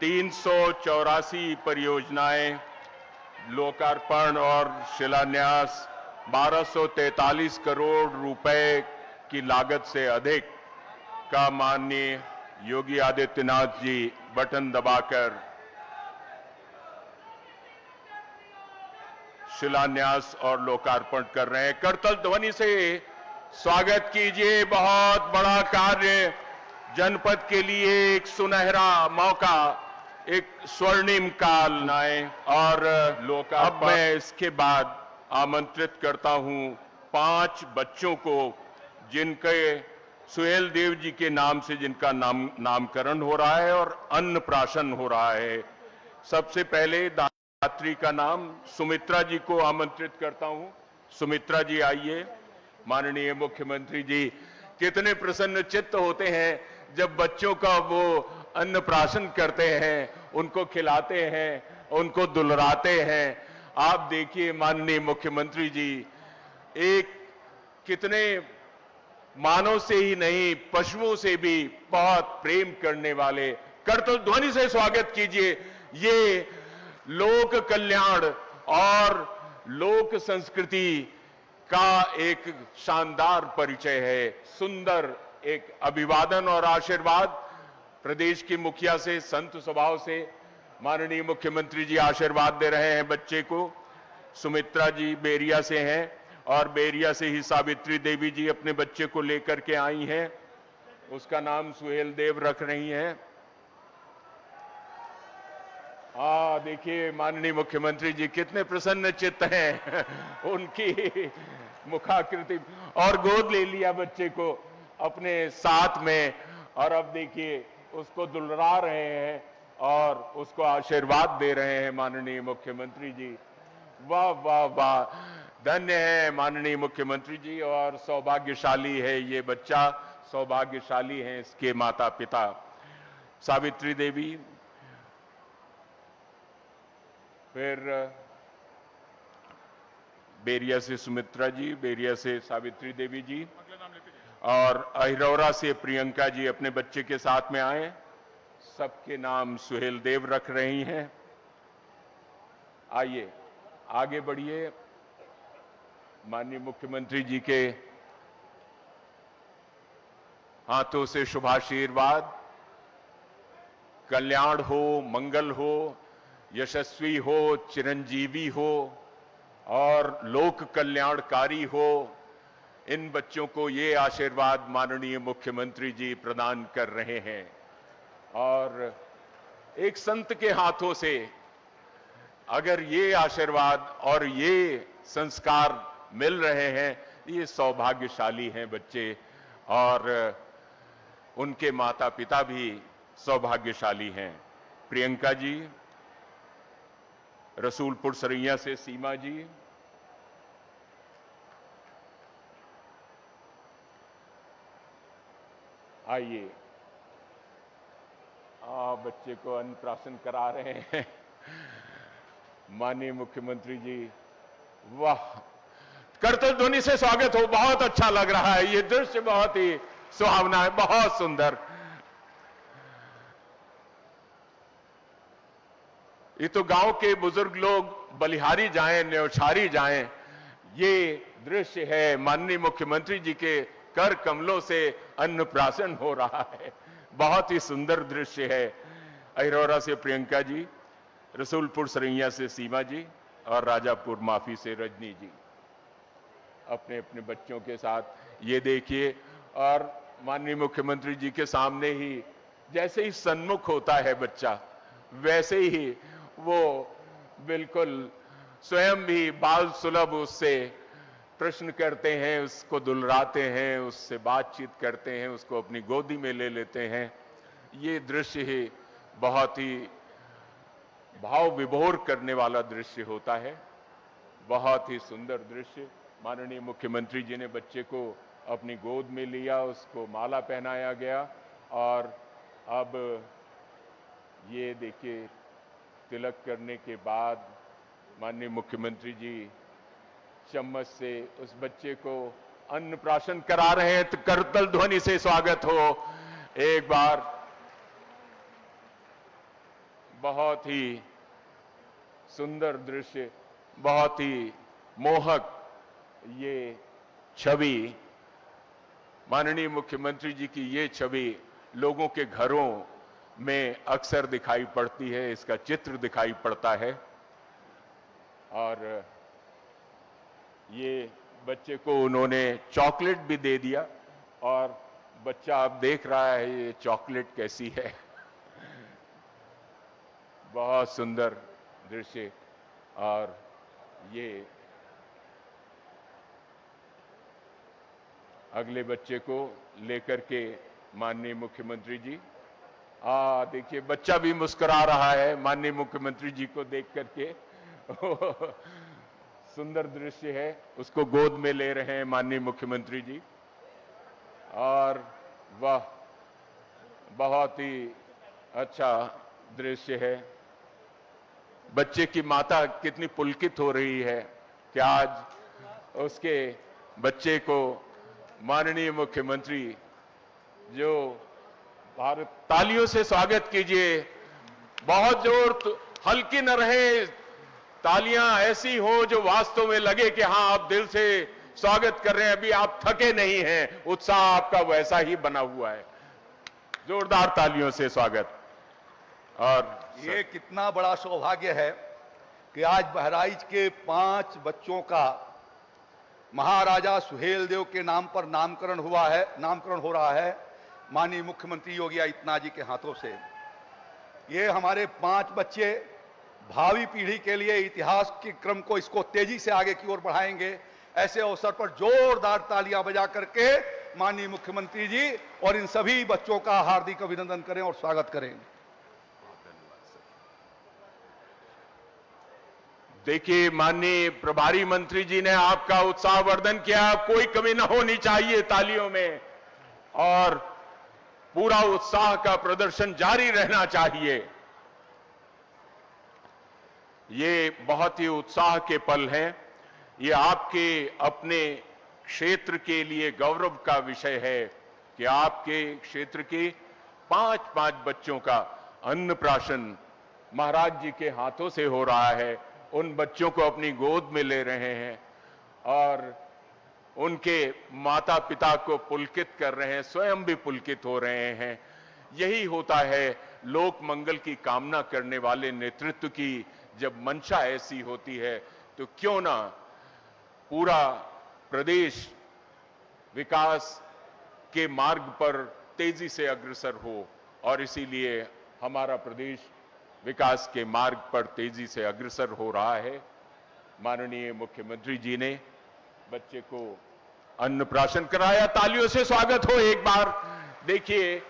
384 परियोजनाएं, लोकार्पण और शिलान्यास 1243 करोड़ रुपए की लागत से अधिक का माननीय योगी आदित्यनाथ जी बटन दबाकर शिलान्यास और लोकार्पण कर रहे हैं। करतल ध्वनि से स्वागत कीजिए। बहुत बड़ा कार्य, जनपद के लिए एक सुनहरा मौका, एक स्वर्णिम काल आए और लोकार्पण। अब मैं इसके बाद आमंत्रित करता हूं 5 बच्चों को जिनके सुहेल देव जी के नाम से जिनका नामकरण हो रहा है और अन्नप्राशन हो रहा है। सबसे पहले दात्री का नाम सुमित्रा जी को आमंत्रित करता हूं। सुमित्रा जी आइए। माननीय मुख्यमंत्री जी कितने प्रसन्न चित्त होते हैं जब बच्चों का वो अन्नप्राशन करते हैं, उनको खिलाते हैं, उनको दुलराते हैं। आप देखिए माननीय मुख्यमंत्री जी एक कितने मानव से ही नहीं पशुओं से भी बहुत प्रेम करने वाले। करतल ध्वनि से स्वागत कीजिए। ये लोक कल्याण और लोक संस्कृति का एक शानदार परिचय है। सुंदर एक अभिवादन और आशीर्वाद प्रदेश के मुखिया से, संत स्वभाव से माननीय मुख्यमंत्री जी आशीर्वाद दे रहे हैं बच्चे को। सुमित्रा जी बेरिया से हैं और बेरिया से ही सावित्री देवी जी अपने बच्चे को लेकर के आई हैं। उसका नाम सुहेल देव रख रही हैं। देखिए माननीय मुख्यमंत्री जी कितने प्रसन्न चित्त हैं उनकी मुखाकृति, और गोद ले लिया बच्चे को अपने साथ में, और अब देखिए उसको दुलरा रहे हैं और उसको आशीर्वाद दे रहे हैं माननीय मुख्यमंत्री जी। वाह वाह वाह, धन्य है माननीय मुख्यमंत्री जी, और सौभाग्यशाली है ये बच्चा, सौभाग्यशाली हैं इसके माता पिता। सावित्री देवी, फिर बेरिया से सुमित्रा जी, बेरिया से सावित्री देवी जी, और अहिरौरा से प्रियंका जी अपने बच्चे के साथ में आए। सबके नाम सुहेल देव रख रही हैं। आइए आगे बढ़िए। माननीय मुख्यमंत्री जी के हाथों से शुभाशीर्वाद। कल्याण हो, मंगल हो, यशस्वी हो, चिरंजीवी हो और लोक कल्याणकारी हो, इन बच्चों को ये आशीर्वाद माननीय मुख्यमंत्री जी प्रदान कर रहे हैं। और एक संत के हाथों से अगर ये आशीर्वाद और ये संस्कार मिल रहे हैं, ये सौभाग्यशाली हैं बच्चे, और उनके माता पिता भी सौभाग्यशाली हैं। प्रियंका जी, रसूलपुर सरैया से सीमा जी, आइए। बच्चे को अन्नप्राशन करा रहे हैं माननीय मुख्यमंत्री जी। वाह, करतल ध्वनि से स्वागत हो। बहुत अच्छा लग रहा है, ये दृश्य बहुत ही सुहावना है, बहुत सुंदर। ये तो गांव के बुजुर्ग लोग बलिहारी जाएं, न्यौछारी जाएं, ये दृश्य है। माननीय मुख्यमंत्री जी के कर कमलों से अन्नप्राशन हो रहा है, बहुत ही सुंदर दृश्य है। अहिरौरा से प्रियंका जी, रसूलपुर सरैया से सीमा जी और राजापुर माफी से रजनी जी अपने अपने बच्चों के साथ। ये देखिए, और माननीय मुख्यमंत्री जी के सामने ही जैसे ही सन्मुख होता है बच्चा, वैसे ही वो बिल्कुल स्वयं भी बाल सुलभ उससे प्रश्न करते हैं, उसको दुलराते हैं, उससे बातचीत करते हैं, उसको अपनी गोदी में ले लेते हैं। ये दृश्य ही बहुत ही भाव विभोर करने वाला दृश्य होता है, बहुत ही सुंदर दृश्य। माननीय मुख्यमंत्री जी ने बच्चे को अपनी गोद में लिया, उसको माला पहनाया गया, और अब ये देखिए तिलक करने के बाद माननीय मुख्यमंत्री जी चम्मच से उस बच्चे को अन्नप्राशन करा रहे हैं। तो करतल ध्वनि से स्वागत हो एक बार। बहुत ही सुंदर दृश्य, बहुत ही मोहक ये छवि, माननीय मुख्यमंत्री जी की ये छवि लोगों के घरों में अक्सर दिखाई पड़ती है, इसका चित्र दिखाई पड़ता है। और ये बच्चे को उन्होंने चॉकलेट भी दे दिया और बच्चा अब देख रहा है ये चॉकलेट कैसी है। बहुत सुंदर दृश्य। और ये अगले बच्चे को लेकर के माननीय मुख्यमंत्री जी, देखिए बच्चा भी मुस्कुरा रहा है माननीय मुख्यमंत्री जी को देख करके। सुंदर दृश्य है, उसको गोद में ले रहे हैं माननीय मुख्यमंत्री जी। और वह बहुत ही अच्छा दृश्य है। बच्चे की माता कितनी पुलकित हो रही है कि आज उसके बच्चे को माननीय मुख्यमंत्री जो भारत, तालियों से स्वागत कीजिए। बहुत जोर, हल्की न रहे, तालियां ऐसी हो जो वास्तव में लगे कि हां आप दिल से स्वागत कर रहे हैं, अभी आप थके नहीं हैं, उत्साह आपका वैसा ही बना हुआ है। जोरदार तालियों से स्वागत। और ये कितना बड़ा सौभाग्य है कि आज बहराइच के 5 बच्चों का महाराजा सुहेलदेव के नाम पर नामकरण हो रहा है माननीय मुख्यमंत्री योगी आदित्यनाथ जी के हाथों से। ये हमारे 5 बच्चे भावी पीढ़ी के लिए इतिहास के क्रम को इसको तेजी से आगे की ओर बढ़ाएंगे। ऐसे अवसर पर जोरदार तालियां बजा करके माननीय मुख्यमंत्री जी और इन सभी बच्चों का हार्दिक अभिनंदन करें और स्वागत करें। देखिए माननीय प्रभारी मंत्री जी ने आपका उत्साहवर्धन किया, कोई कमी न होनी चाहिए तालियों में, और पूरा उत्साह का प्रदर्शन जारी रहना चाहिए। ये बहुत ही उत्साह के पल हैं। ये आपके अपने क्षेत्र के लिए गौरव का विषय है कि आपके क्षेत्र के 5 बच्चों का अन्नप्राशन महाराज जी के हाथों से हो रहा है। उन बच्चों को अपनी गोद में ले रहे हैं और उनके माता पिता को पुलकित कर रहे हैं, स्वयं भी पुलकित हो रहे हैं। यही होता है लोक मंगल की कामना करने वाले नेतृत्व की जब मंशा ऐसी होती है तो क्यों ना पूरा प्रदेश विकास के मार्ग पर तेजी से अग्रसर हो। और इसीलिए हमारा प्रदेश विकास के मार्ग पर तेजी से अग्रसर हो रहा है। माननीय मुख्यमंत्री जी ने बच्चे को अन्नप्राशन कराया। तालियों से स्वागत हो एक बार। देखिए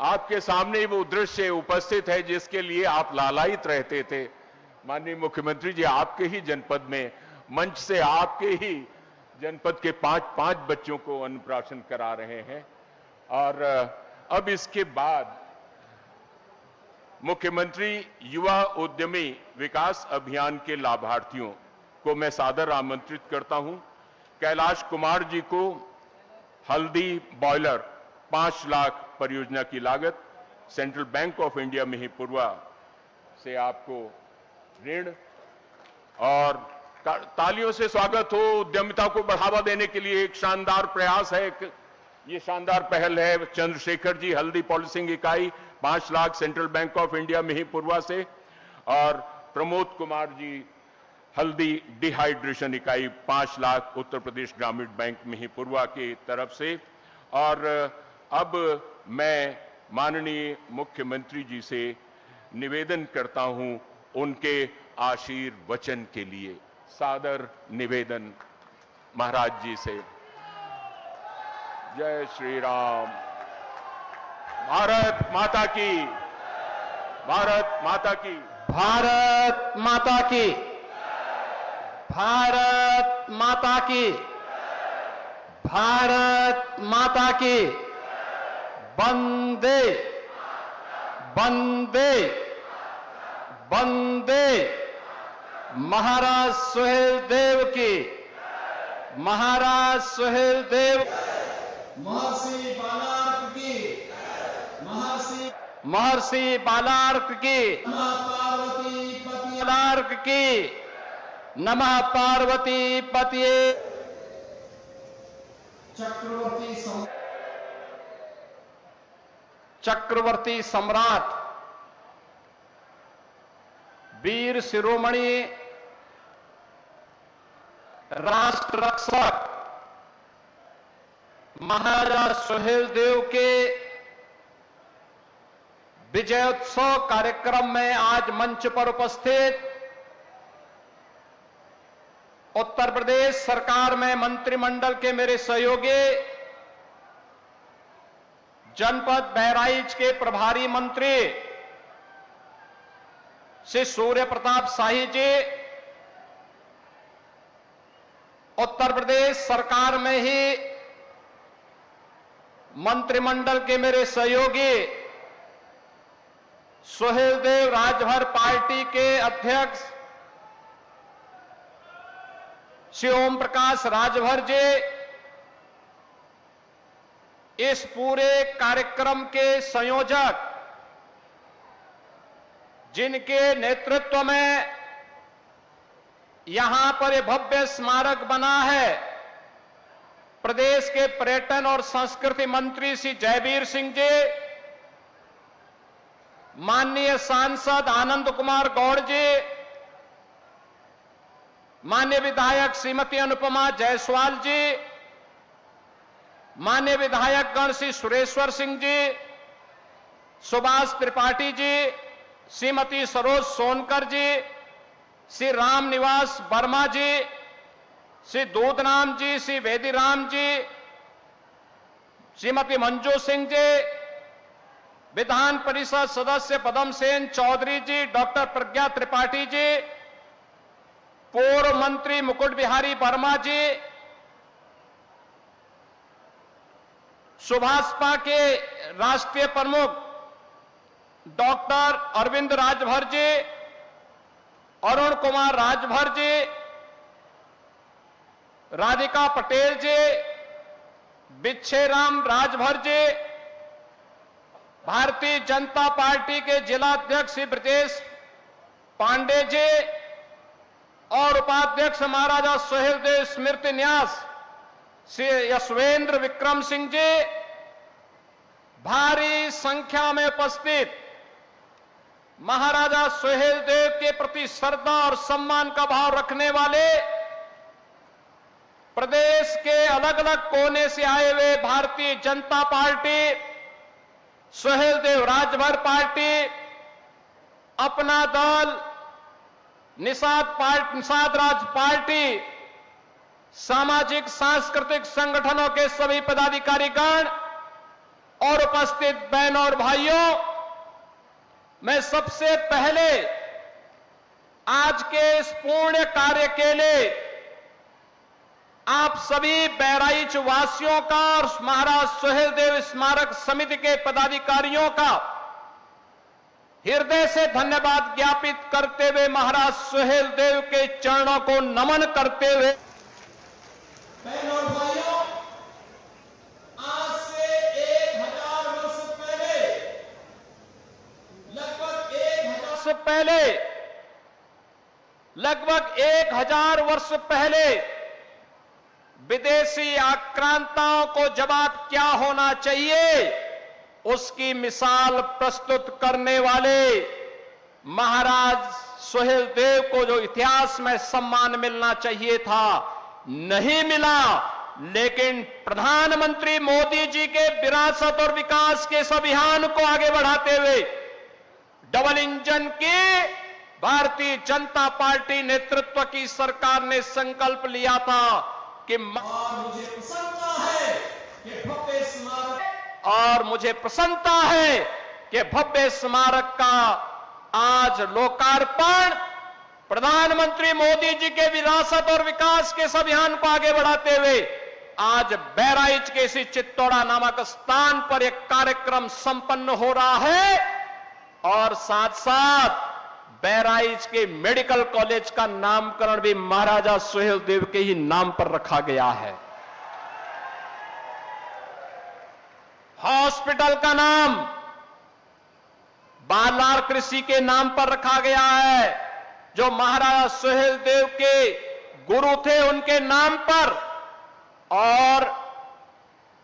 आपके सामने वो दृश्य उपस्थित है जिसके लिए आप लालायित रहते थे। माननीय मुख्यमंत्री जी आपके ही जनपद में मंच से आपके ही जनपद के 5 बच्चों को अन्नप्राशन करा रहे हैं। और अब इसके बाद मुख्यमंत्री युवा उद्यमी विकास अभियान के लाभार्थियों को मैं सादर आमंत्रित करता हूं। कैलाश कुमार जी को हल्दी बॉयलर 5 लाख परियोजना की लागत, सेंट्रल बैंक ऑफ इंडिया में ही पूर्वा से आपको ऋण। और तालियों से स्वागत हो। उद्यमिता को बढ़ावा देने के लिए एक शानदार प्रयास है, ये शानदार पहल है। चंद्रशेखर जी हल्दी पॉलिसिंग इकाई 5 lakh central bank of India में ही पूर्वा से, और प्रमोद कुमार जी हल्दी डिहाइड्रेशन इकाई 5 लाख उत्तर प्रदेश ग्रामीण बैंक में ही पूर्वा की तरफ से। और अब मैं माननीय मुख्यमंत्री जी से निवेदन करता हूं उनके आशीर्वचन के लिए। सादर निवेदन महाराज जी से। जय श्री राम। भारत माता की, भारत माता की, भारत माता की, भारत माता की, भारत माता की। वंदे वंदे वंदे। महाराज सुहेलदेव की, महाराज सुहेलदेव। महर्षि बालार्क की, महर्षि महर्षि बालार्क की, बालार्क की, नमः पार्वती पतिये। चक्रवर्ती सम्राट वीर शिरोमणि राष्ट्र रक्षक महाराजा सुहेलदेव के विजयोत्सव कार्यक्रम में आज मंच पर उपस्थित उत्तर प्रदेश सरकार में मंत्रिमंडल के मेरे सहयोगी, जनपद बहराइच के प्रभारी मंत्री श्री सूर्य प्रताप शाही जी, उत्तर प्रदेश सरकार में ही मंत्रिमंडल के मेरे सहयोगी, सुहेलदेव राजभर पार्टी के अध्यक्ष श्री ओम प्रकाश राजभर जी, इस पूरे कार्यक्रम के संयोजक जिनके नेतृत्व में यहां पर यह भव्य स्मारक बना है, प्रदेश के पर्यटन और संस्कृति मंत्री श्री जयवीर सिंह जी, माननीय सांसद आनंद कुमार गौड़ जी, माननीय विधायक श्रीमती अनुपमा जायसवाल जी, माननीय विधायक गण श्री सुरेश्वर सिंह जी, सुभाष त्रिपाठी जी, श्रीमती सरोज सोनकर जी, श्री राम निवास वर्मा जी, श्री दूधराम जी, श्री वेदीराम जी, श्रीमती मंजू सिंह जी, विधान परिषद सदस्य पदम सेन चौधरी जी, डॉक्टर प्रज्ञा त्रिपाठी जी, पूर्व मंत्री मुकुट बिहारी वर्मा जी, सुभाषपा के राष्ट्रीय प्रमुख डॉक्टर अरविंद राजभर जी, अरुण कुमार राजभर जी, राधिका पटेल जी, बिच्छेराम राजभर जी, भारतीय जनता पार्टी के जिला अध्यक्ष श्री ब्रजेश पांडे जी और उपाध्यक्ष महाराजा सुहेलदेव स्मृति न्यास श्री यशवेंद्र विक्रम सिंह जी, भारी संख्या में उपस्थित महाराजा सुहेलदेव के प्रति श्रद्धा और सम्मान का भाव रखने वाले प्रदेश के अलग अलग कोने से आए हुए भारतीय जनता पार्टी, सुहेलदेव राजभर पार्टी, अपना दल, निषाद राज पार्टी, सामाजिक सांस्कृतिक संगठनों के सभी पदाधिकारीगण और उपस्थित बहनों और भाइयों, मैं सबसे पहले आज के इस पुण्य कार्य के लिए आप सभी बहराइच वासियों का और महाराज सुहेलदेव स्मारक समिति के पदाधिकारियों का हृदय से धन्यवाद ज्ञापित करते हुए महाराज सुहेलदेव के चरणों को नमन करते हुए, बहनों और भाइयों, आज से 1000 वर्ष पहले, लगभग 1000 वर्ष पहले विदेशी आक्रांताओं को जवाब क्या होना चाहिए, उसकी मिसाल प्रस्तुत करने वाले महाराज सुहेलदेव को जो इतिहास में सम्मान मिलना चाहिए था, नहीं मिला। लेकिन प्रधानमंत्री मोदी जी के विरासत और विकास के इस अभियान को आगे बढ़ाते हुए डबल इंजन की भारतीय जनता पार्टी नेतृत्व की सरकार ने संकल्प लिया था कि मुझे प्रसन्नता है कि भव्य स्मारक और मुझे प्रसन्नता है कि भव्य स्मारक का आज लोकार्पण प्रधानमंत्री मोदी जी के विरासत और विकास के इस अभियान को आगे बढ़ाते हुए आज बहराइच के इसी चित्तौड़ा नामक स्थान पर एक कार्यक्रम संपन्न हो रहा है और साथ साथ बहराइच के मेडिकल कॉलेज का नामकरण भी महाराजा सुहेलदेव के ही नाम पर रखा गया है। हॉस्पिटल का नाम बालार कृषि के नाम पर रखा गया है, जो महाराजा सुहेलदेव के गुरु थे उनके नाम पर। और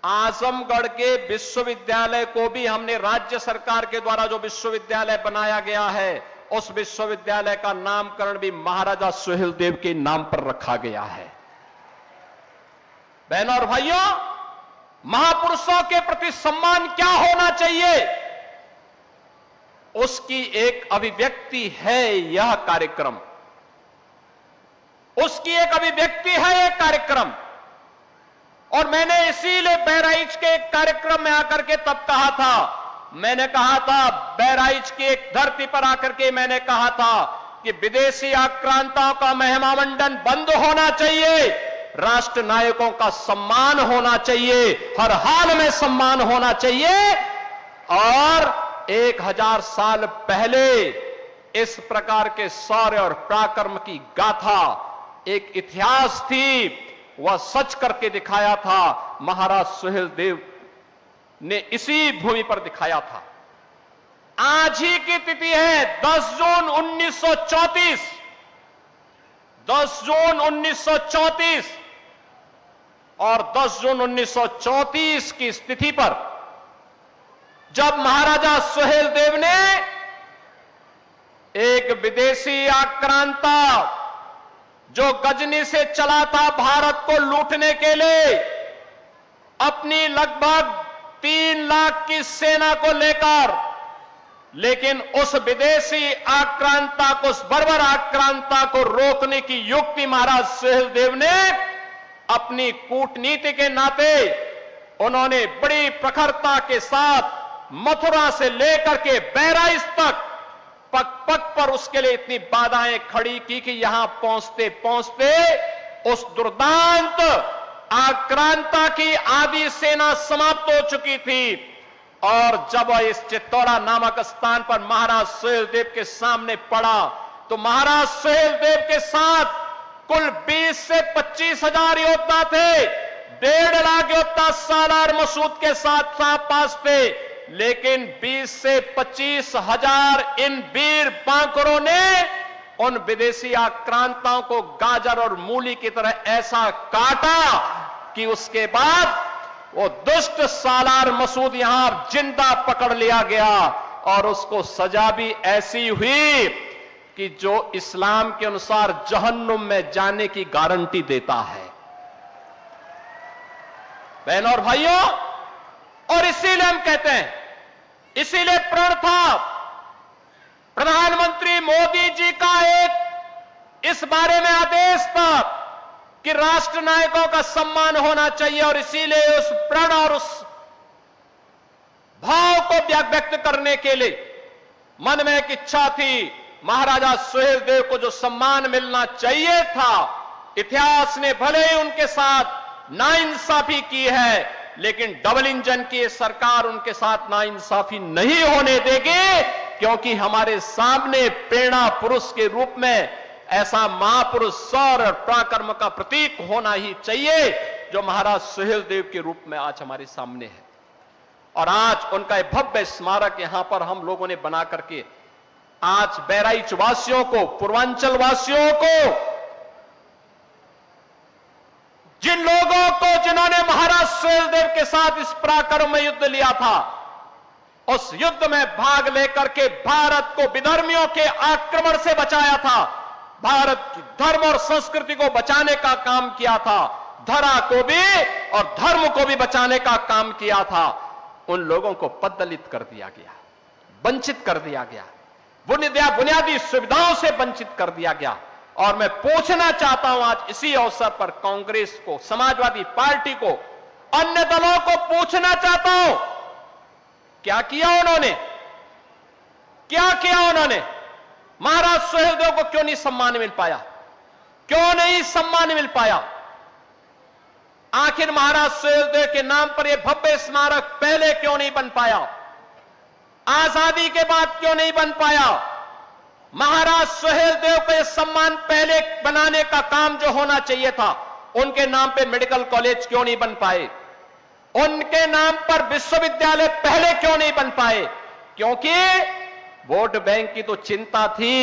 आजमगढ़ के विश्वविद्यालय को भी हमने राज्य सरकार के द्वारा जो विश्वविद्यालय बनाया गया है, उस विश्वविद्यालय का नामकरण भी महाराजा सुहेलदेव के नाम पर रखा गया है। बहनों और भाइयों, महापुरुषों के प्रति सम्मान क्या होना चाहिए, उसकी एक अभिव्यक्ति है यह कार्यक्रम। उसकी एक अभिव्यक्ति है यह कार्यक्रम। और मैंने इसीलिए बहराइच के एक कार्यक्रम में आकर के तब कहा था, मैंने कहा था बहराइच की एक धरती पर आकर के मैंने कहा था कि विदेशी आक्रांताओं का महिमामंडन बंद होना चाहिए, राष्ट्र नायकों का सम्मान होना चाहिए, हर हाल में सम्मान होना चाहिए। और 1000 साल पहले इस प्रकार के शौर्य और पराक्रम की गाथा एक इतिहास थी, वह सच करके दिखाया था। महाराज सुहेलदेव ने इसी भूमि पर दिखाया था। आज ही की तिथि है 10 जून 1934, 10 जून 1934। और 10 जून 1934 की स्थिति पर जब महाराजा सुहेलदेव ने एक विदेशी आक्रांता जो गजनी से चला था भारत को लूटने के लिए, अपनी लगभग 3 लाख की सेना को लेकर, लेकिन उस विदेशी आक्रांता को, उस बर्बर आक्रांता को रोकने की युक्ति महाराज सुहेलदेव ने अपनी कूटनीति के नाते उन्होंने बड़ी प्रखरता के साथ मथुरा से लेकर के बहराइच तक पग पग पर उसके लिए इतनी बाधाएं खड़ी की कि यहां पहुंचते पहुंचते उस दुर्दांत आक्रांता की आधी सेना समाप्त हो चुकी थी। और जब इस चित्तौड़ा नामक स्थान पर महाराज सुहेलदेव के सामने पड़ा, तो महाराज सुहेलदेव के साथ कुल 20 से 25 हजार योद्धा थे। 1.5 लाख योद्धा सालार मसूद के साथ पास थे, लेकिन 20 से 25 हजार इन वीर बांकुरों ने उन विदेशी आक्रांताओं को गाजर और मूली की तरह ऐसा काटा कि उसके बाद वो दुष्ट सालार मसूद यहां जिंदा पकड़ लिया गया। और उसको सजा भी ऐसी हुई कि जो इस्लाम के अनुसार जहन्नुम में जाने की गारंटी देता है। बहनों और भाइयों, और इसीलिए हम कहते हैं, इसीलिए प्रण था प्रधानमंत्री मोदी जी का एक इस बारे में आदेश था कि राष्ट्र नायकों का सम्मान होना चाहिए। और इसीलिए उस प्रण और उस भाव को व्यक्त करने के लिए मन में एक इच्छा थी, महाराजा सुहेलदेव को जो सम्मान मिलना चाहिए था, इतिहास ने भले ही उनके साथ नाइंसाफी की है, लेकिन डबल इंजन की सरकार उनके साथ नाइंसाफी नहीं होने देगी, क्योंकि हमारे सामने प्रेरणा पुरुष के रूप में ऐसा महापुरुष शौर्य और पराक्रम का प्रतीक होना ही चाहिए, जो महाराज सुहेलदेव के रूप में आज हमारे सामने है। और आज उनका एक भव्य स्मारक यहां पर हम लोगों ने बना करके आज बहराइच वासियों को, पूर्वांचल वासियों को, जिन लोगों को जिन्होंने महाराज सुहेलदेव के साथ इस पराक्रम में युद्ध लिया था, उस युद्ध में भाग लेकर के भारत को विधर्मियों के आक्रमण से बचाया था, भारत की धर्म और संस्कृति को बचाने का काम किया था, धरा को भी और धर्म को भी बचाने का काम किया था, उन लोगों को पददलित कर दिया गया, वंचित कर दिया गया, बुनियादी सुविधाओं से वंचित कर दिया गया। और मैं पूछना चाहता हूं आज इसी अवसर पर कांग्रेस को, समाजवादी पार्टी को, अन्य दलों को पूछना चाहता हूं, क्या किया उन्होंने? क्या किया उन्होंने? महाराज सुहेलदेव को क्यों नहीं सम्मान मिल पाया? क्यों नहीं सम्मान मिल पाया? आखिर महाराज सुहेलदेव के नाम पर यह भव्य स्मारक पहले क्यों नहीं बन पाया? आजादी के बाद क्यों नहीं बन पाया? महाराज सुहेलदेव को यह सम्मान पहले बनाने का काम जो होना चाहिए था, उनके नाम पे मेडिकल कॉलेज क्यों नहीं बन पाए? उनके नाम पर विश्वविद्यालय पहले क्यों नहीं बन पाए? क्योंकि वोट बैंक की तो चिंता थी,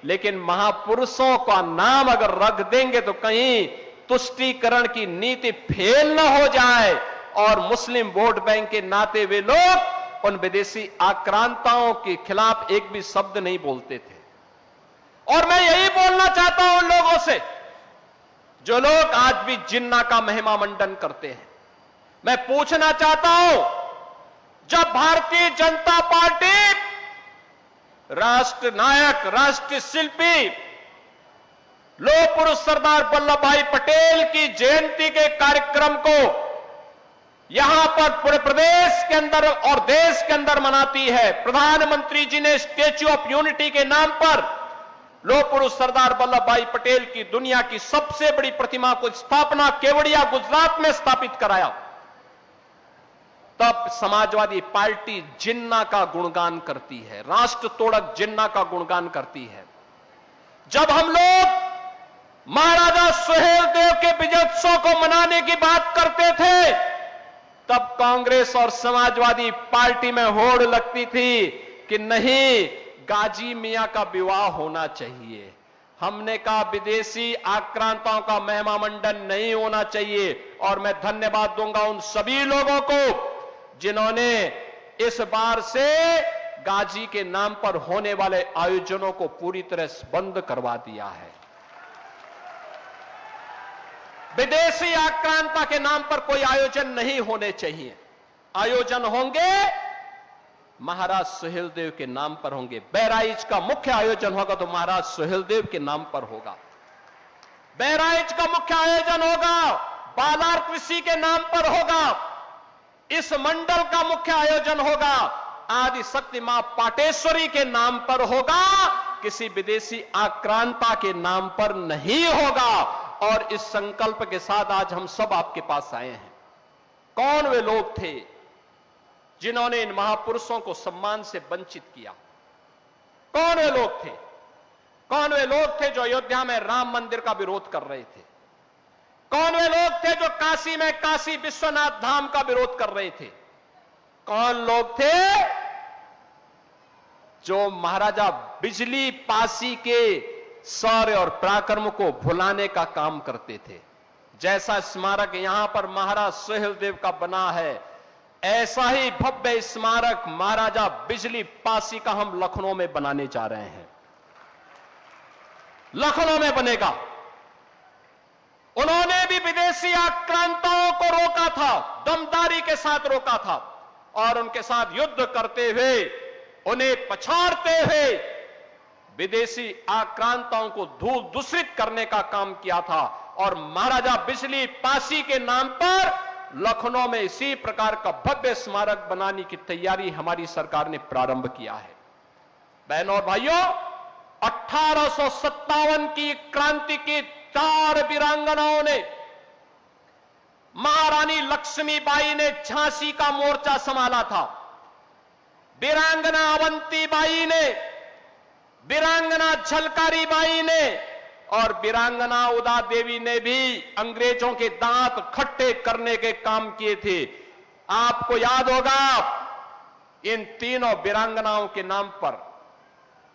लेकिन महापुरुषों का नाम अगर रख देंगे तो कहीं तुष्टीकरण की नीति फेल न हो जाए और मुस्लिम वोट बैंक के नाते वे लोग उन विदेशी आक्रांताओं के खिलाफ एक भी शब्द नहीं बोलते थे। और मैं यही बोलना चाहता हूं उन लोगों से जो लोग आज भी जिन्ना का महिमा मंडन करते हैं। मैं पूछना चाहता हूं, जब भारतीय जनता पार्टी राष्ट्र नायक, राष्ट्र शिल्पी, लौह पुरुष सरदार वल्लभ भाई पटेल की जयंती के कार्यक्रम को यहां पर पूरे प्रदेश के अंदर और देश के अंदर मनाती है, प्रधानमंत्री जी ने स्टैच्यू ऑफ यूनिटी के नाम पर लौह पुरुष सरदार वल्लभ भाई पटेल की दुनिया की सबसे बड़ी प्रतिमा को स्थापना केवड़िया गुजरात में स्थापित कराया, तब समाजवादी पार्टी जिन्ना का गुणगान करती है, राष्ट्र तोड़क जिन्ना का गुणगान करती है। जब हम लोग महाराजा सुहेलदेव के विजयोत्सव को मनाने की बात करते थे, तब कांग्रेस और समाजवादी पार्टी में होड़ लगती थी कि नहीं, गाजी मियां का विवाह होना चाहिए। हमने कहा विदेशी आक्रांताओं का महिमा मंडन नहीं होना चाहिए। और मैं धन्यवाद दूंगा उन सभी लोगों को जिन्होंने इस बार से गाजी के नाम पर होने वाले आयोजनों को पूरी तरह से बंद करवा दिया है। विदेशी आक्रांता के नाम पर कोई आयोजन नहीं होने चाहिए। आयोजन होंगे महाराज सुहेलदेव के नाम पर होंगे। बहराइच का मुख्य आयोजन होगा तो महाराज सुहेलदेव के नाम पर होगा। बहराइच का मुख्य आयोजन होगा बालार कृषि के नाम पर होगा। इस मंडल का मुख्य आयोजन होगा आदि शक्ति मां पाटेश्वरी के नाम पर होगा, किसी विदेशी आक्रांता के नाम पर नहीं होगा। और इस संकल्प के साथ आज हम सब आपके पास आए हैं। कौन वे लोग थे जिन्होंने इन महापुरुषों को सम्मान से वंचित किया? कौन वे लोग थे? कौन वे लोग थे जो अयोध्या में राम मंदिर का विरोध कर रहे थे? कौन वे लोग थे जो काशी में काशी विश्वनाथ धाम का विरोध कर रहे थे? कौन लोग थे जो महाराजा बिजली पासी के शौर्य और पराक्रम को भुलाने का काम करते थे? जैसा स्मारक यहां पर महाराज सुहेलदेव का बना है, ऐसा ही भव्य स्मारक महाराजा बिजली पासी का हम लखनऊ में बनाने जा रहे हैं। लखनऊ में बनेगा। उन्होंने भी विदेशी आक्रांताओं को रोका था, दमदारी के साथ रोका था और उनके साथ युद्ध करते हुए, उन्हें पछाड़ते हुए विदेशी आक्रांताओं को दूषित करने का काम किया था। और महाराजा बिजली पासी के नाम पर लखनऊ में इसी प्रकार का भव्य स्मारक बनाने की तैयारी हमारी सरकार ने प्रारंभ किया है। बहनों और भाइयों, 1857 की क्रांति की 4 वीरांगनाओं ने, महारानी लक्ष्मीबाई ने झांसी का मोर्चा संभाला था, वीरांगना अवंतीबाई ने, वीरांगना झलकारी बाई ने और वीरांगना उदा देवी ने भी अंग्रेजों के दांत खट्टे करने के काम किए थे। आपको याद होगा, इन तीनों वीरांगनाओं के नाम पर,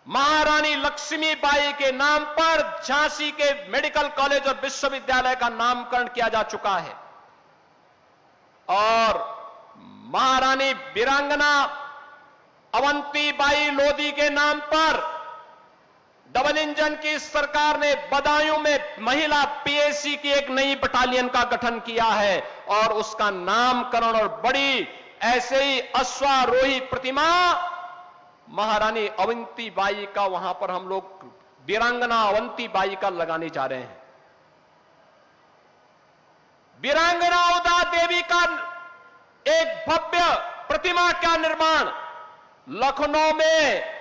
महारानी लक्ष्मीबाई के नाम पर झांसी के मेडिकल कॉलेज और विश्वविद्यालय का नामकरण किया जा चुका है। और महारानी वीरांगना अवंतीबाई लोधी के नाम पर डबल इंजन की सरकार ने बदायूं में महिला पीएसी की एक नई बटालियन का गठन किया है और उसका नामकरण और बड़ी ऐसे ही अश्वारोही प्रतिमा महारानी अवंतीबाई का वहां पर हम लोग वीरांगना अवंतीबाई का लगाने जा रहे हैं। वीरांगना उदा देवी का एक भव्य प्रतिमा का निर्माण लखनऊ में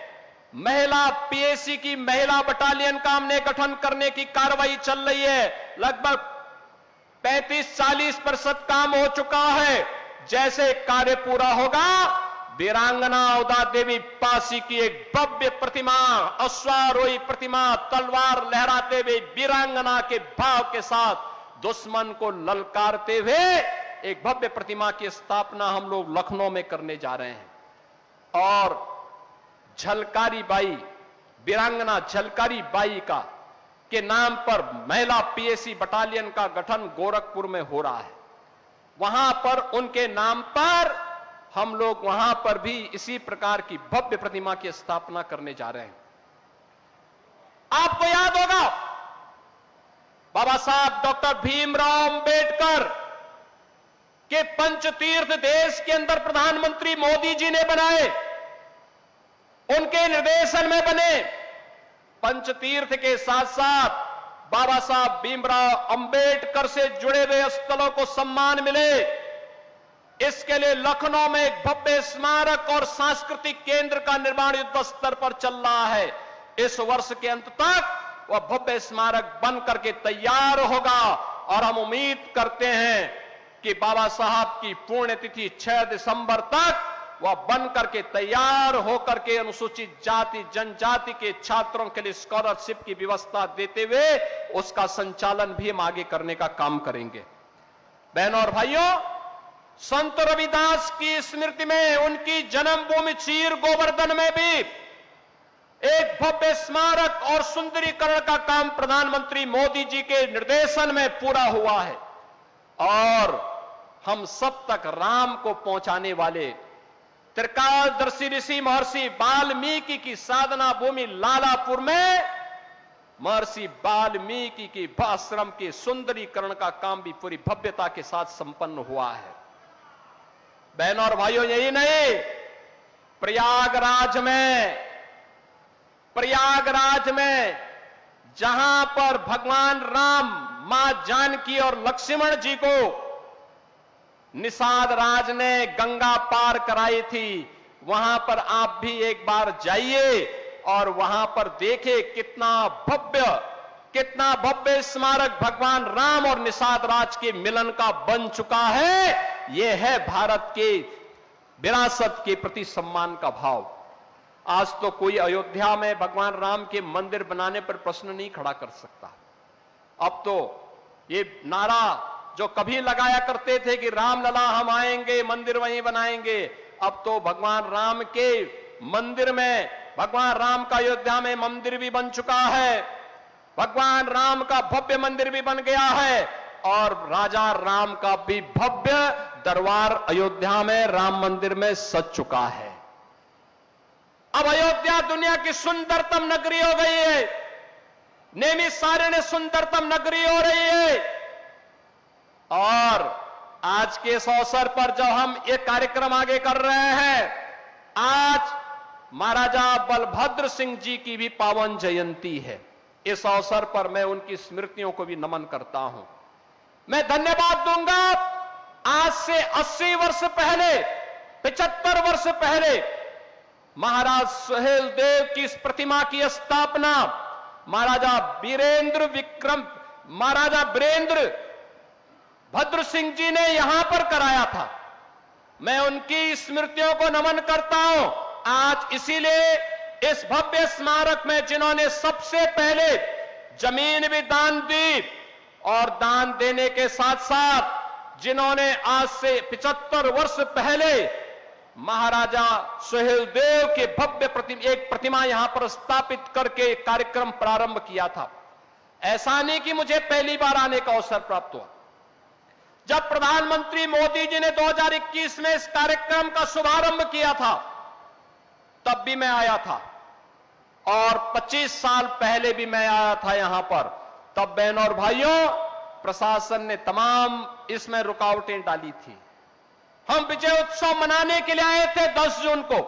महिला पीएसी की महिला बटालियन का हमने गठन करने की कार्रवाई चल रही है। लगभग 35-40% काम हो चुका है। जैसे कार्य पूरा होगा, वीरांगना उदा देवी पासी की एक भव्य प्रतिमा, अश्वारोही प्रतिमा, तलवार लहराते हुए वीरांगना के भाव के साथ दुश्मन को ललकारते हुए एक भव्य प्रतिमा की स्थापना हम लोग लखनऊ में करने जा रहे हैं। और झलकारी बाई, वीरांगना झलकारी बाई का के नाम पर महिला पीएसी बटालियन का गठन गोरखपुर में हो रहा है। वहां पर उनके नाम पर हम लोग वहां पर भी इसी प्रकार की भव्य प्रतिमा की स्थापना करने जा रहे हैं। आपको याद होगा बाबा साहब डॉक्टर भीमराव अंबेडकर के पंचतीर्थ देश के अंदर प्रधानमंत्री मोदी जी ने बनाए, उनके निर्देशन में बने। पंचतीर्थ के साथ साथ बाबा साहब भीमराव अंबेडकर से जुड़े हुए स्थलों को सम्मान मिले। इसके लिए लखनऊ में एक भव्य स्मारक और सांस्कृतिक केंद्र का निर्माण युद्ध स्तर पर चल रहा है। इस वर्ष के अंत तक वह भव्य स्मारक बनकर के तैयार होगा और हम उम्मीद करते हैं कि बाबा साहब की पुण्यतिथि 6 दिसंबर तक वह बनकर के तैयार होकर के अनुसूचित जाति जनजाति के छात्रों के लिए स्कॉलरशिप की व्यवस्था देते हुए उसका संचालन भी हम आगे करने का काम करेंगे। बहनों और भाइयों, संत रविदास की स्मृति में उनकी जन्मभूमि चीर गोवर्धन में भी एक भव्य स्मारक और सुंदरीकरण का काम प्रधानमंत्री मोदी जी के निर्देशन में पूरा हुआ है। और हम सब तक राम को पहुंचाने वाले त्रिकालदर्शी ऋषि महर्षि वाल्मीकि की साधना भूमि लालापुर में महर्षि वाल्मीकि की आश्रम के सुंदरीकरण का काम भी पूरी भव्यता के साथ संपन्न हुआ है। बहनों और भाइयों, यही नहीं, प्रयागराज में जहां पर भगवान राम, मां जानकी और लक्ष्मण जी को निषाद राज ने गंगा पार कराई थी, वहां पर आप भी एक बार जाइए और वहां पर देखे कितना भव्य स्मारक भगवान राम और निषाद राज के मिलन का बन चुका है। यह है भारत के विरासत के प्रति सम्मान का भाव। आज तो कोई अयोध्या में भगवान राम के मंदिर बनाने पर प्रश्न नहीं खड़ा कर सकता। अब तो ये नारा जो कभी लगाया करते थे कि रामलला हम आएंगे, मंदिर वहीं बनाएंगे, अब तो भगवान राम के मंदिर में, भगवान राम का अयोध्या में मंदिर भी बन चुका है, भगवान राम का भव्य मंदिर भी बन गया है और राजा राम का भी भव्य दरबार अयोध्या में राम मंदिर में सज चुका है। अब अयोध्या दुनिया की सुंदरतम नगरी हो गई है, नैमिषारण्य सुंदरतम नगरी हो रही है। और आज के इस अवसर पर जब हम एक कार्यक्रम आगे कर रहे हैं, आज महाराजा बलभद्र सिंह जी की भी पावन जयंती है। इस अवसर पर मैं उनकी स्मृतियों को भी नमन करता हूं। मैं धन्यवाद दूंगा आज से 80 वर्ष पहले, 75 वर्ष पहले महाराज सुहेल देव की इस प्रतिमा की स्थापना महाराजा वीरेंद्र भद्र सिंह जी ने यहां पर कराया था। मैं उनकी स्मृतियों को नमन करता हूं। आज इसीलिए इस भव्य स्मारक में जिन्होंने सबसे पहले जमीन भी दान दी और दान देने के साथ साथ जिन्होंने आज से 75 वर्ष पहले महाराजा सुहेल देव के भव्य एक प्रतिमा यहां पर स्थापित करके कार्यक्रम प्रारंभ किया था। ऐसा नहीं कि मुझे पहली बार आने का अवसर प्राप्त हुआ। जब प्रधानमंत्री मोदी जी ने 2021 में इस कार्यक्रम का शुभारंभ किया था, तब भी मैं आया था और 25 साल पहले भी मैं आया था यहां पर। तब बहनों और भाइयों, प्रशासन ने तमाम इसमें रुकावटें डाली थी। हम विजय उत्सव मनाने के लिए आए थे 10 जून को,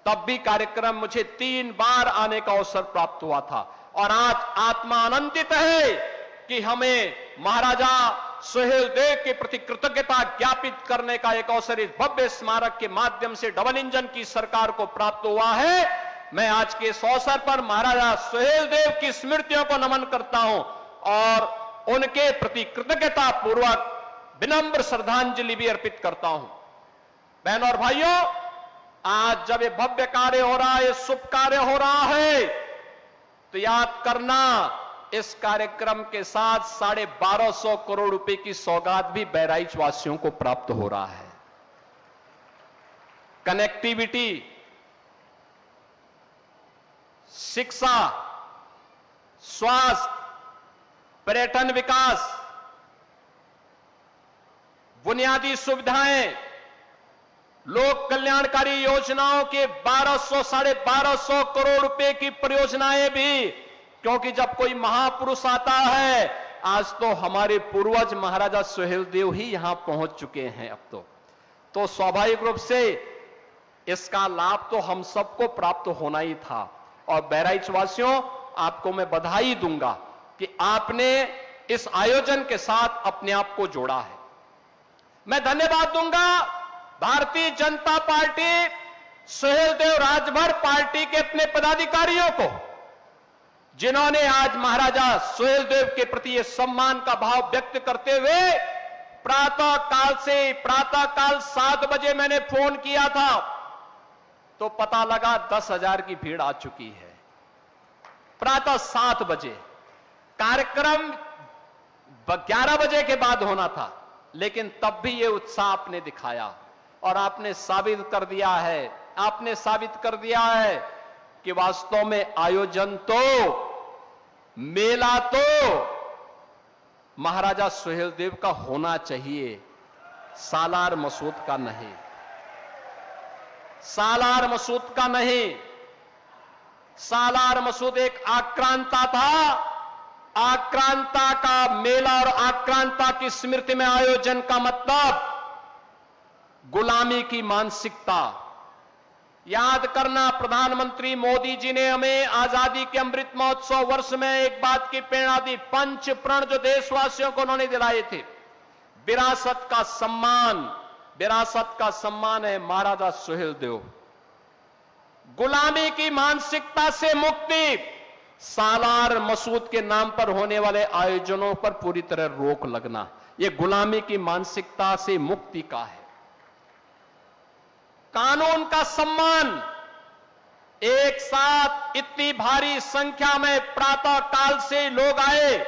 तब भी कार्यक्रम मुझे 3 बार आने का अवसर प्राप्त हुआ था। और आज आत्मा आनंदित है कि हमें महाराजा सुहेल देव के प्रति कृतज्ञता ज्ञापित करने का एक अवसर इस भव्य स्मारक के माध्यम से डबल इंजन की सरकार को प्राप्त हुआ है। मैं आज के इस अवसर पर महाराजा सुहेल देव की स्मृतियों को नमन करता हूं और उनके प्रति कृतज्ञता पूर्वक विनम्र श्रद्धांजलि भी अर्पित करता हूं। बहनों और भाइयों, आज जब ये भव्य कार्य हो रहा है, ये शुभ कार्य हो रहा है, तो याद करना इस कार्यक्रम के साथ 1250 करोड़ रुपए की सौगात भी बहराइच वासियों को प्राप्त हो रहा है। कनेक्टिविटी शिक्षा, स्वास्थ्य, पर्यटन विकास, बुनियादी सुविधाएं, लोक कल्याणकारी योजनाओं के 1200-1250 करोड़ रुपए की परियोजनाएं भी, क्योंकि जब कोई महापुरुष आता है, आज तो हमारे पूर्वज महाराजा सुहेलदेव ही यहां पहुंच चुके हैं अब तो स्वाभाविक रूप से इसका लाभ तो हम सबको प्राप्त होना ही था। और बहराइच वासियों, आपको मैं बधाई दूंगा कि आपने इस आयोजन के साथ अपने आप को जोड़ा है। मैं धन्यवाद दूंगा भारतीय जनता पार्टी सुहेलदेव राजभर पार्टी के अपने पदाधिकारियों को, जिन्होंने आज महाराजा सुहेलदेव के प्रति यह सम्मान का भाव व्यक्त करते हुए प्रातःकाल 7 बजे मैंने फोन किया था तो पता लगा 10,000 की भीड़ आ चुकी है। प्रातः 7 बजे कार्यक्रम 11 बजे के बाद होना था, लेकिन तब भी यह उत्साह आपने दिखाया और आपने साबित कर दिया है कि वास्तव में आयोजन तो, मेला तो महाराजा सुहेलदेव का होना चाहिए, सालार मसूद का नहीं। सालार मसूद एक आक्रांता था। आक्रांता का मेला और आक्रांता की स्मृति में आयोजन का मतलब गुलामी की मानसिकता। याद करना, प्रधानमंत्री मोदी जी ने हमें आजादी के अमृत महोत्सव वर्ष में एक बात की प्रेरणा दी, 5 प्रण जो देशवासियों को उन्होंने दिलाए थे। विरासत का सम्मान है महाराजा सुहेलदेव। गुलामी की मानसिकता से मुक्ति, सालार मसूद के नाम पर होने वाले आयोजनों पर पूरी तरह रोक लगना, यह गुलामी की मानसिकता से मुक्ति का है। कानून का सम्मान, एक साथ इतनी भारी संख्या में प्रातः काल से लोग आए,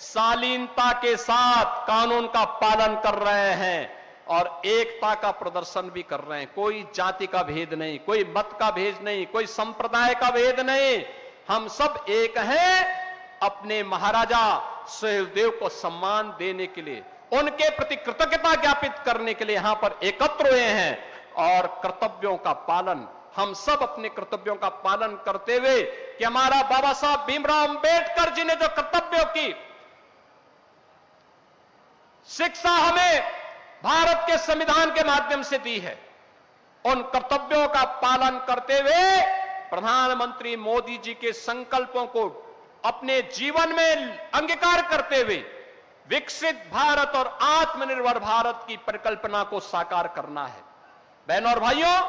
शालीनता के साथ कानून का पालन कर रहे हैं और एकता का प्रदर्शन भी कर रहे हैं। कोई जाति का भेद नहीं, कोई मत का भेद नहीं, कोई संप्रदाय का भेद नहीं, हम सब एक हैं। अपने महाराजा सुहेलदेव को सम्मान देने के लिए, उनके प्रति कृतज्ञता ज्ञापित करने के लिए यहां पर एकत्र हुए हैं और कर्तव्यों का पालन, हम सब अपने कर्तव्यों का पालन करते हुए कि हमारा बाबा साहब भीमराव अंबेडकर जी ने जो कर्तव्यों की शिक्षा हमें भारत के संविधान के माध्यम से दी है, उन कर्तव्यों का पालन करते हुए प्रधानमंत्री मोदी जी के संकल्पों को अपने जीवन में अंगीकार करते हुए विकसित भारत और आत्मनिर्भर भारत की परिकल्पना को साकार करना है। बहनों और भाइयों,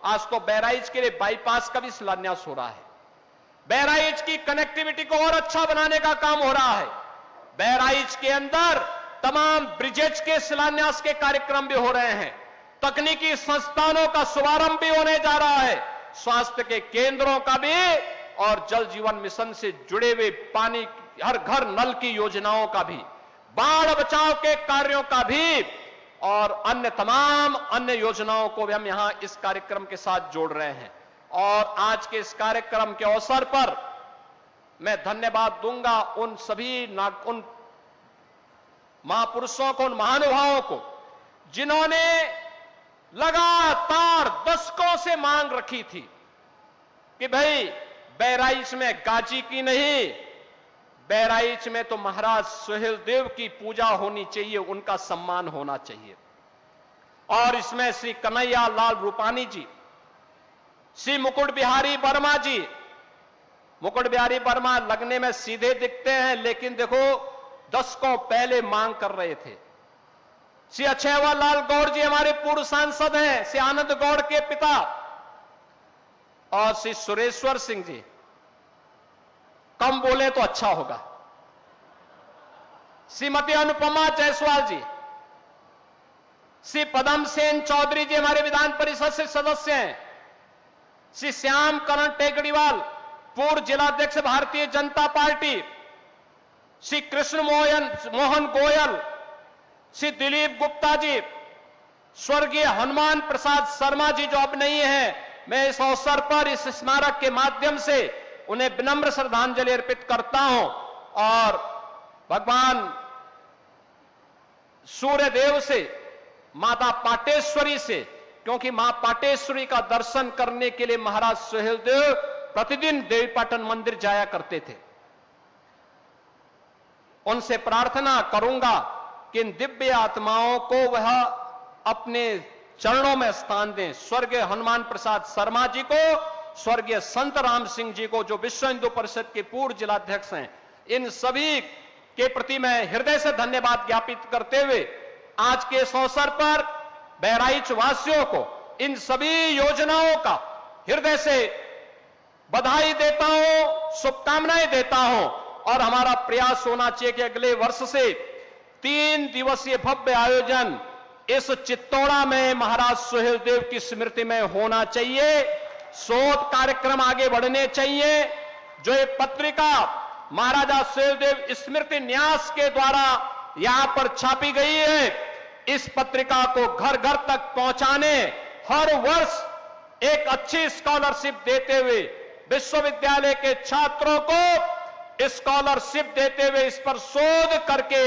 आज तो बहराइच के लिए बाईपास का भी शिलान्यास हो रहा है। बहराइच की कनेक्टिविटी को और अच्छा बनाने का काम हो रहा है। बहराइच के अंदर तमाम ब्रिजेज के शिलान्यास के कार्यक्रम भी हो रहे हैं। तकनीकी संस्थानों का शुभारंभ भी होने जा रहा है। स्वास्थ्य के केंद्रों का भी और जल जीवन मिशन से जुड़े हुए पानी, हर घर नल की योजनाओं का भी, बाढ़ बचाव के कार्यों का भी और अन्य तमाम अन्य योजनाओं को भी हम यहां इस कार्यक्रम के साथ जोड़ रहे हैं। और आज के इस कार्यक्रम के अवसर पर मैं धन्यवाद दूंगा उन सभी उन महापुरुषों को, उन महानुभावों को, जिन्होंने लगातार दशकों से मांग रखी थी कि भाई बहराइच में गाजी की नहीं, बहराइच में तो महाराज सुहेलदेव की पूजा होनी चाहिए, उनका सम्मान होना चाहिए। और इसमें श्री कन्हैया लाल रूपानी जी, श्री मुकुट बिहारी वर्मा जी, मुकुट बिहारी वर्मा लगने में सीधे दिखते हैं, लेकिन देखो दशकों पहले मांग कर रहे थे। श्री अक्षयवर लाल गौड़ जी हमारे पूर्व सांसद हैं, श्री आनंद गौड़ के पिता, और श्री सुरेश्वर सिंह जी, कम बोले तो अच्छा होगा, श्रीमती अनुपमा जायसवाल जी, श्री पदम सेन चौधरी जी हमारे विधान परिषद से सदस्य हैं, श्री श्याम करण टेकड़ीवाल पूर्व जिलाध्यक्ष भारतीय जनता पार्टी, श्री कृष्ण मोहन गोयल, श्री दिलीप गुप्ता जी, स्वर्गीय हनुमान प्रसाद शर्मा जी जो अब नहीं है। मैं इस अवसर पर इस स्मारक के माध्यम से उन्हें विनम्र श्रद्धांजलि अर्पित करता हूं और भगवान सूर्यदेव से, माता पाटेश्वरी से, क्योंकि मां पाटेश्वरी का दर्शन करने के लिए महाराज सुहेलदेव प्रतिदिन देवीपाटन मंदिर जाया करते थे। उनसे प्रार्थना करूंगा कि इन दिव्य आत्माओं को वह अपने चरणों में स्थान दें। स्वर्गीय हनुमान प्रसाद शर्मा जी को, स्वर्गीय संत राम सिंह जी को, जो विश्व हिंदू परिषद के पूर्व जिलाध्यक्ष हैं, इन सभी के प्रति मैं हृदय से धन्यवाद ज्ञापित करते हुए आज के इस अवसर पर बहराइच वासियों को इन सभी योजनाओं का हृदय से बधाई देता हूं, शुभकामनाएं देता हूं और हमारा प्रयास होना चाहिए कि अगले वर्ष से 3 दिवसीय भव्य आयोजन इस चित्तौड़ा में महाराज सुहेलदेव की स्मृति में होना चाहिए। शोध कार्यक्रम आगे बढ़ने चाहिए। जो ये पत्रिका महाराजा सुहेलदेव स्मृति न्यास के द्वारा यहां पर छापी गई है, इस पत्रिका को घर घर तक पहुंचाने, हर वर्ष एक अच्छी स्कॉलरशिप देते हुए विश्वविद्यालय के छात्रों को स्कॉलरशिप देते हुए इस पर शोध करके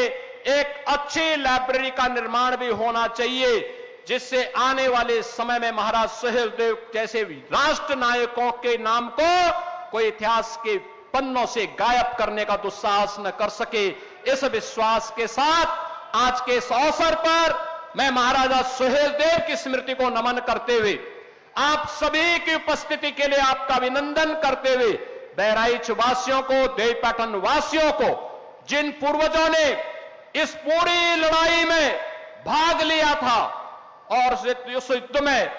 एक अच्छी लाइब्रेरी का निर्माण भी होना चाहिए, जिससे आने वाले समय में महाराज सुहेलदेव जैसे राष्ट्र नायकों के नाम को कोई इतिहास के पन्नों से गायब करने का दुस्साहस न कर सके। इस विश्वास के साथ आज के इस अवसर पर मैं महाराजा सुहेलदेव की स्मृति को नमन करते हुए आप सभी की उपस्थिति के लिए आपका अभिनंदन करते हुए बहराइच वासियों को, देवीपाटन वासियों को, जिन पूर्वजों ने इस पूरी लड़ाई में भाग लिया था और उस युद्ध में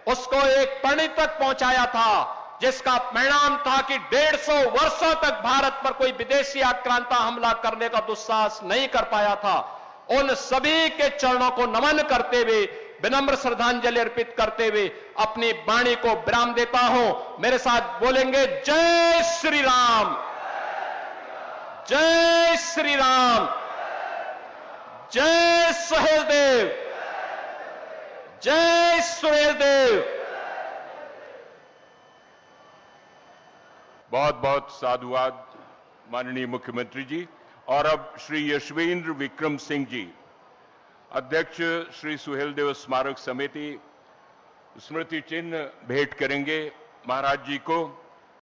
उसको एक परिणति तक पहुंचाया था, जिसका परिणाम था कि 150 वर्षों तक भारत पर कोई विदेशी आक्रांता हमला करने का दुस्साहस नहीं कर पाया था, उन सभी के चरणों को नमन करते हुए, विनम्र श्रद्धांजलि अर्पित करते हुए अपनी वाणी को विराम देता हूं। मेरे साथ बोलेंगे जय श्री राम, जय श्री राम, जय सुहेलदेव, जय सुहेलदेव। बहुत बहुत साधुवाद माननीय मुख्यमंत्री जी। और अब श्री यशवेंद्र विक्रम सिंह जी, अध्यक्ष श्री सुहेलदेव स्मारक समिति, स्मृति चिन्ह भेंट करेंगे महाराज जी को।